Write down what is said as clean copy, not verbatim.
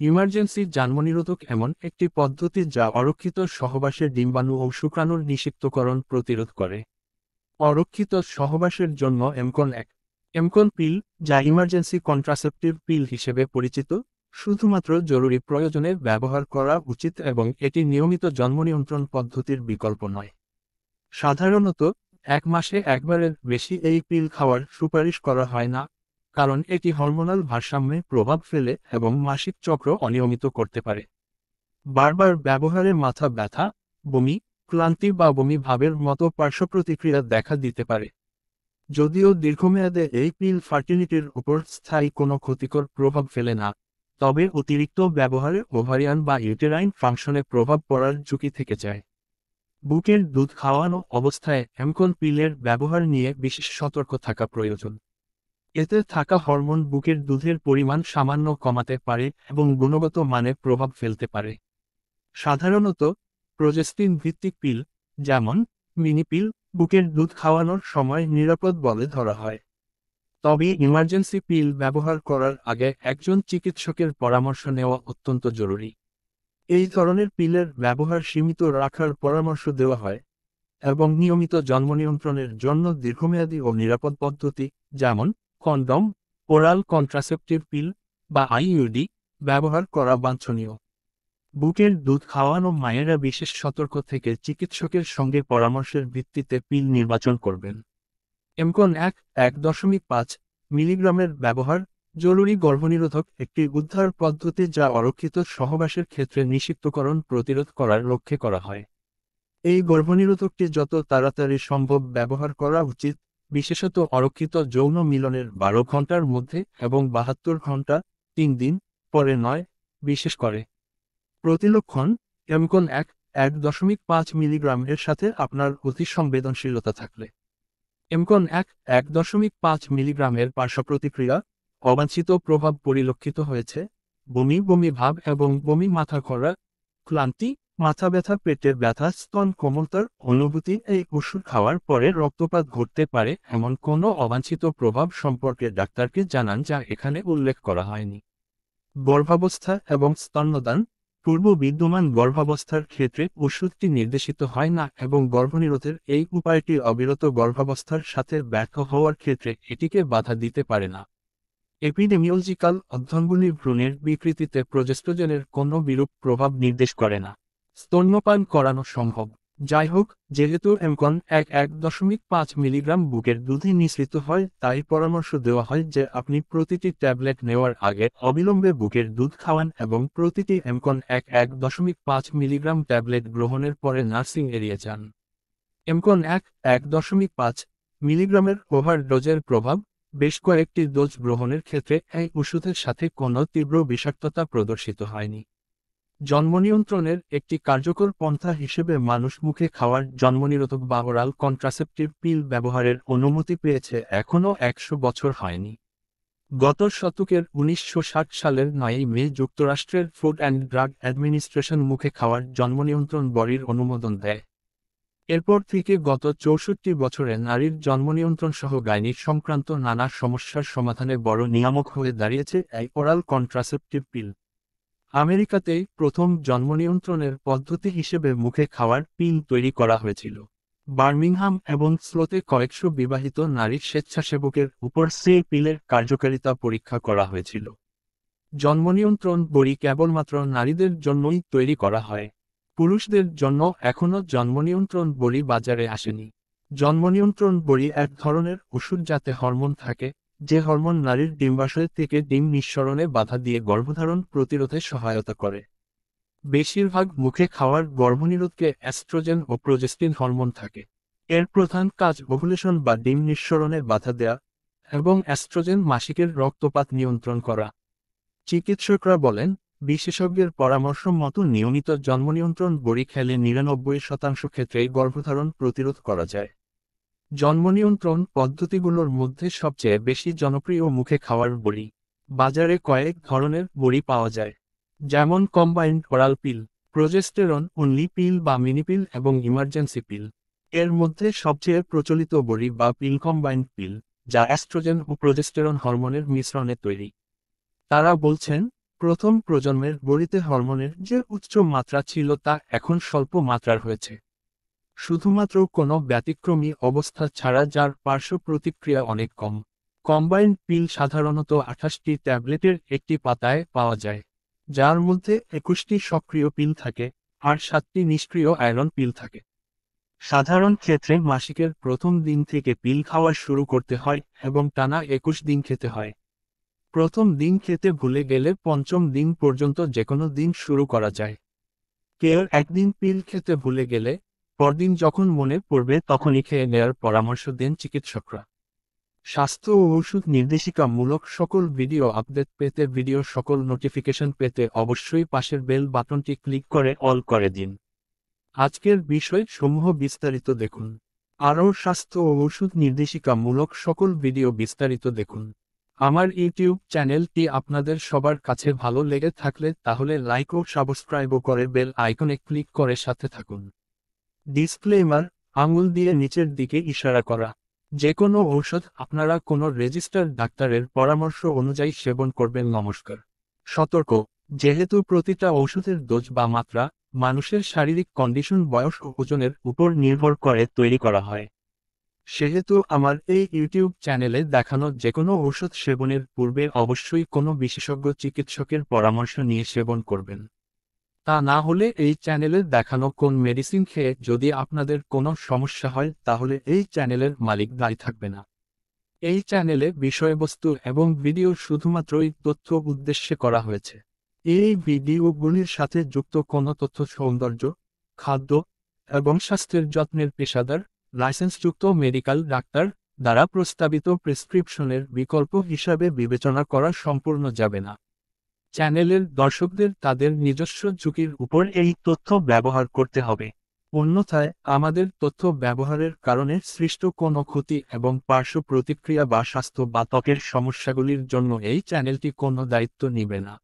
Emergency জন্মনিরোধক এমন একটি পদ্ধতি যা অরক্ষিত সহবাসের ডিম্বাণু ও শুক্রাণুর নিষিক্তকরণ প্রতিরোধ করে। অরক্ষিত সহবাসের জন্য এমকন পিল, যা ইমার্জেন্সি কন্ট্রাসেপটিভ পিল হিসেবে পরিচিত, শুধুমাত্র জরুরি প্রয়োজনে ব্যবহার করা উচিত এবং এটি নিয়মিত জন্মনিয়ন্ত্রণ পদ্ধতির বিকল্প নয়। সাধারণত 1 মাসে একবারের বেশি এই পিল খাওয়ার সুপারিশ করা হয় না, কারণ এটি হরমোনাল ভারসাম্যে প্রভাব ফেলে এবং মাসিক চক্র অনিয়মিত করতে পারে। বারবার ব্যবহারে মাথা ব্যথা, বমি, ক্লান্তি বা বমি ভাবের মতো পার্শ্বপ্রতিক্রিয়া দেখা দিতে পারে। যদিও দীর্ঘমেয়াদে এই পিল ফার্টিলিটির উপর স্থায়ী কোনো ক্ষতিকর প্রভাব ফেলে না, তবে অতিরিক্ত ব্যবহারে ওভারিয়ান বা ইউটেরাইন ফাংশনে প্রভাব পড়ার ঝুঁকি থেকে যায়। বুকের দুধ খাওয়ানো অবস্থায় এমকন পিলের ব্যবহার নিয়ে বিশেষ সতর্ক থাকা প্রয়োজন। এতে থাকা হরমোন বুকের দুধের পরিমাণ সামান্য কমাতে পারে এবং গুণগত মানে প্রভাব ফেলতে পারে। সাধারণত প্রোজেস্টিন ভিত্তিক পিল, যেমন মিনি পিল, বুকের দুধ খাওয়ানোর সময় নিরাপদ বলে ধরা হয়। তবে ইমার্জেন্সি পিল ব্যবহার করার আগে একজন চিকিৎসকের পরামর্শ নেওয়া অত্যন্ত জরুরি। এই ধরনের পিলের ব্যবহার সীমিত রাখার পরামর্শ দেওয়া হয় এবং নিয়মিত জন্মনিয়ন্ত্রণের জন্য দীর্ঘমেয়াদী ও নিরাপদ পদ্ধতি, যেমন কন্ডম, ওরাল কন্ট্রাসেপটিভ পিল বা আইইউডি ব্যবহার করা বাঞ্ছনীয়। বুকের দুধ খাওয়ানো মায়েরা বিশেষ সতর্ক থেকে চিকিৎসকের সঙ্গে পরামর্শের ভিত্তিতে পিল নির্বাচন করবেন। এমকন 1.5 মিলিগ্রামের ব্যবহার জরুরি গর্ভনিরোধক একটি উদ্ধার পদ্ধতি যা অরক্ষিত সহবাসের ক্ষেত্রে নিষিক্তকরণ প্রতিরোধ করার লক্ষ্যে করা হয়। এই গর্ভনিরোধকটি যত তাড়াতাড়ি সম্ভব ব্যবহার করা উচিত, বিশেষত অরক্ষিত যৌন মিলনের 12 ঘন্টার মধ্যে এবং 72 ঘন্টা 3 দিন পরে নয়। বিশেষ করে প্রতিলক্ষণ, এমকন 1.5 মিলিগ্রাম এর সাথে আপনার অতি সংবেদনশীলতা থাকলে। এমকন 1.5 মিলিগ্রামের পার্শ্বপ্রতিক্রিয়া, অবাঞ্ছিত প্রভাব পরিলক্ষিত হয়েছে, বমি বমি ভাব এবং বমি, মাথা ঘোরা, ক্লান্তি, মাথা ব্যথা, পেটে ব্যথা, স্তন কোমলতার অনুভূতি। এই ওষুধ খাওয়ার পরে রক্তপাত ঘটতে পারে এমন কোনো অবাঞ্ছিত প্রভাব সম্পর্কে ডাক্তারকে জানান যা এখানে উল্লেখ করা হয়নি। গর্ভাবস্থা এবং স্তন্যদান, পূর্ব বিদ্যমান গর্ভাবস্থার ক্ষেত্রে ওষুধটি নির্দেশিত হয় না এবং গর্ভনিরোধের এই উপায়টি অবিরত গর্ভাবস্থার সাথে ব্যর্থ হওয়ার ক্ষেত্রে এটিকে বাধা দিতে পারে না। এপিডেমিওলজিক্যাল অধ্যয়নগুলি ভ্রূণের বিকৃতিতে প্রজেস্টোজেনের কোনো বিরূপ প্রভাব নির্দেশ করে না। স্তন্যপান করানো সম্ভব। যাই হোক, যেহেতু এমকন 1.5 মিলিগ্রাম বুকের দুধে নিঃসৃত হয়, তাই পরামর্শ দেওয়া হয় যে আপনি প্রতিটি ট্যাবলেট নেওয়ার আগে অবিলম্বে বুকের দুধ খাওয়ান এবং প্রতিটি এমকন 1.5 মিলিগ্রাম ট্যাবলেট গ্রহণের পরে নার্সিং এড়িয়ে যান। এমকন 1.5 মিলিগ্রামের ওভারডোজের প্রভাব, বেশ কয়েকটি ডোজ গ্রহণের ক্ষেত্রে এই ওষুধের সাথে কোনো তীব্র বিষাক্ততা প্রদর্শিত হয়নি। জন্মনিয়ন্ত্রণের একটি কার্যকর পন্থা হিসেবে মানুষ মুখে খাওয়ার জন্মনিরোধক বা ওরাল কন্ট্রাসেপটিভ পিল ব্যবহারের অনুমতি পেয়েছে এখনও 100 বছর হয়নি। গত শতকের 1960 সালের 9 মে যুক্তরাষ্ট্রের ফুড অ্যান্ড ড্রাগ অ্যাডমিনিস্ট্রেশন মুখে খাওয়ার জন্মনিয়ন্ত্রণ বডির অনুমোদন দেয়। এরপর থেকে গত 64 বছরে নারীর জন্মনিয়ন্ত্রণ সহ গাইনিক সংক্রান্ত নানা সমস্যার সমাধানে বড় নিয়ামক হয়ে দাঁড়িয়েছে এই ওরাল কন্ট্রাসেপটিভ পিল। আমেরিকাতেই প্রথম জন্মনিয়ন্ত্রণের পদ্ধতি হিসেবে মুখে খাওয়ার পিল তৈরি করা হয়েছিল। বার্মিংহাম এবং স্লোতে কয়েকশো বিবাহিত নারীর স্বেচ্ছাসেবকের উপর সেই পিলের কার্যকারিতা পরীক্ষা করা হয়েছিল। জন্মনিয়ন্ত্রণ বড়ি কেবলমাত্র নারীদের জন্যই তৈরি করা হয়। পুরুষদের জন্য এখনও জন্মনিয়ন্ত্রণ বড়ি বাজারে আসেনি। জন্মনিয়ন্ত্রণ বড়ি এক ধরনের ওষুধ যাতে হরমোন থাকে, যে হরমোন নারীর ডিম্বাশয় থেকে ডিম নিঃসরণে বাধা দিয়ে গর্ভধারণ প্রতিরোধে সহায়তা করে। বেশিরভাগ মুখে খাওয়ার গর্ভনিরোধকে অ্যাস্ট্রোজেন ও প্রোজেস্টিন হরমোন থাকে। এর প্রধান কাজ ওভুলেশন বা ডিম নিঃসরণে বাধা দেয়া এবং অ্যাস্ট্রোজেন মাসিকের রক্তপাত নিয়ন্ত্রণ করা। চিকিৎসকরা বলেন, বিশেষজ্ঞের পরামর্শ মতো নিয়মিত জন্মনিয়ন্ত্রণ বড়ি খেলে 99% ক্ষেত্রেই গর্ভধারণ প্রতিরোধ করা যায়। জন্মনিয়ন্ত্রণ পদ্ধতিগুলোর মধ্যে সবচেয়ে বেশি জনপ্রিয় মুখে খাওয়ার বড়ি। বাজারে কয়েক ধরনের বড়ি পাওয়া যায়, যেমন combined oral pill, progesterone only pill বা মিনি পিল এবং ইমার্জেন্সি পিল। এর মধ্যে সবচেয়ে প্রচলিত বড়ি বা পিল কম্বাইন্ড পিল, যা অ্যাস্ট্রোজেন ও প্রোজেস্টেরন হরমোনের মিশ্রণে তৈরি। তারা বলছেন, প্রথম প্রজন্মের বড়িতে হরমোনের যে উচ্চ মাত্রা ছিল তা এখন স্বল্প মাত্রার হয়েছে, শুধুমাত্র কোনো ব্যতিক্রমী অবস্থা ছাড়া যার পার্শ্ব প্রতিক্রিয়া অনেক কম। কম্বাইন্ড পিল সাধারণত 28টি ট্যাবলেটের একটি পাতায় পাওয়া যায়, যার মধ্যে 21টি সক্রিয় পিল থাকে আর 7টি নিষ্ক্রিয় আয়রন পিল থাকে। সাধারণ ক্ষেত্রে মাসিকের প্রথম দিন থেকে পিল খাওয়া শুরু করতে হয় এবং টানা 21 দিন খেতে হয়। প্রথম দিন খেতে ভুলে গেলে পঞ্চম দিন পর্যন্ত যেকোনো দিন শুরু করা যায়। কেউ একদিন পিল খেতে ভুলে গেলে পরদিন যখন মনে পড়বে তখনই খেয়ে নেওয়ার পরামর্শ দেন চিকিৎসকরা। স্বাস্থ্য ও ওষুধ নির্দেশিকামূলক সকল ভিডিও আপডেট পেতে, ভিডিও সকল নোটিফিকেশন পেতে অবশ্যই পাশের বেল বাটনটি ক্লিক করে অল করে দিন। আজকের বিষয় সমূহ বিস্তারিত দেখুন। আরও স্বাস্থ্য ও ওষুধ নির্দেশিকামূলক সকল ভিডিও বিস্তারিত দেখুন। আমার ইউটিউব চ্যানেলটি আপনাদের সবার কাছে ভালো লেগে থাকলে তাহলে লাইক ও সাবস্ক্রাইব করে বেল আইকনে ক্লিক করে সাথে থাকুন। ডিসক্লেমার: আঙুল দিয়ে নিচের দিকে ইশারা করা। যে কোনো ঔষধ আপনারা কোনো রেজিস্টার্ড ডাক্তারের পরামর্শ অনুযায়ী সেবন করবেন। নমস্কার। সতর্ক: যেহেতু প্রতিটা ঔষধের ডোজ বা মাত্রা মানুষের শারীরিক কন্ডিশন, বয়স ও ওজনের উপর নির্ভর করে তৈরি করা হয়, সেহেতু আমার এই ইউটিউব চ্যানেলে দেখানো যেকোনো ঔষধ সেবনের পূর্বে অবশ্যই কোনো বিশেষজ্ঞ চিকিৎসকের পরামর্শ নিয়ে সেবন করবেন। তা না হলে এই চ্যানেলে দেখানো কোন মেডিসিন খেয়ে যদি আপনাদের কোনো সমস্যা হয় তাহলে এই চ্যানেলের মালিক দায়ী থাকবে না। এই চ্যানেলে বিষয়বস্তু এবং ভিডিও শুধুমাত্রই তথ্য উদ্দেশ্যে করা হয়েছে। এই ভিডিওগুলির সাথে যুক্ত কোনো তথ্য সৌন্দর্য, খাদ্য এবং স্বাস্থ্যের যত্নের পেশাদার, লাইসেন্সযুক্ত মেডিকেল ডাক্তার দ্বারা প্রস্তাবিত প্রেসক্রিপশনের বিকল্প হিসাবে বিবেচনা করা সম্পূর্ণ যাবে না। চ্যানেলের দর্শকদের তাদের নিজস্ব ঝুঁকির উপর এই তথ্য ব্যবহার করতে হবে। অন্যথায় আমাদের তথ্য ব্যবহারের কারণে সৃষ্ট কোনো ক্ষতি এবং পার্শ্ব প্রতিক্রিয়া বা স্বাস্থ্য বা ত্বকের সমস্যাগুলির জন্য এই চ্যানেলটি কোনো দায়িত্ব নেবে না।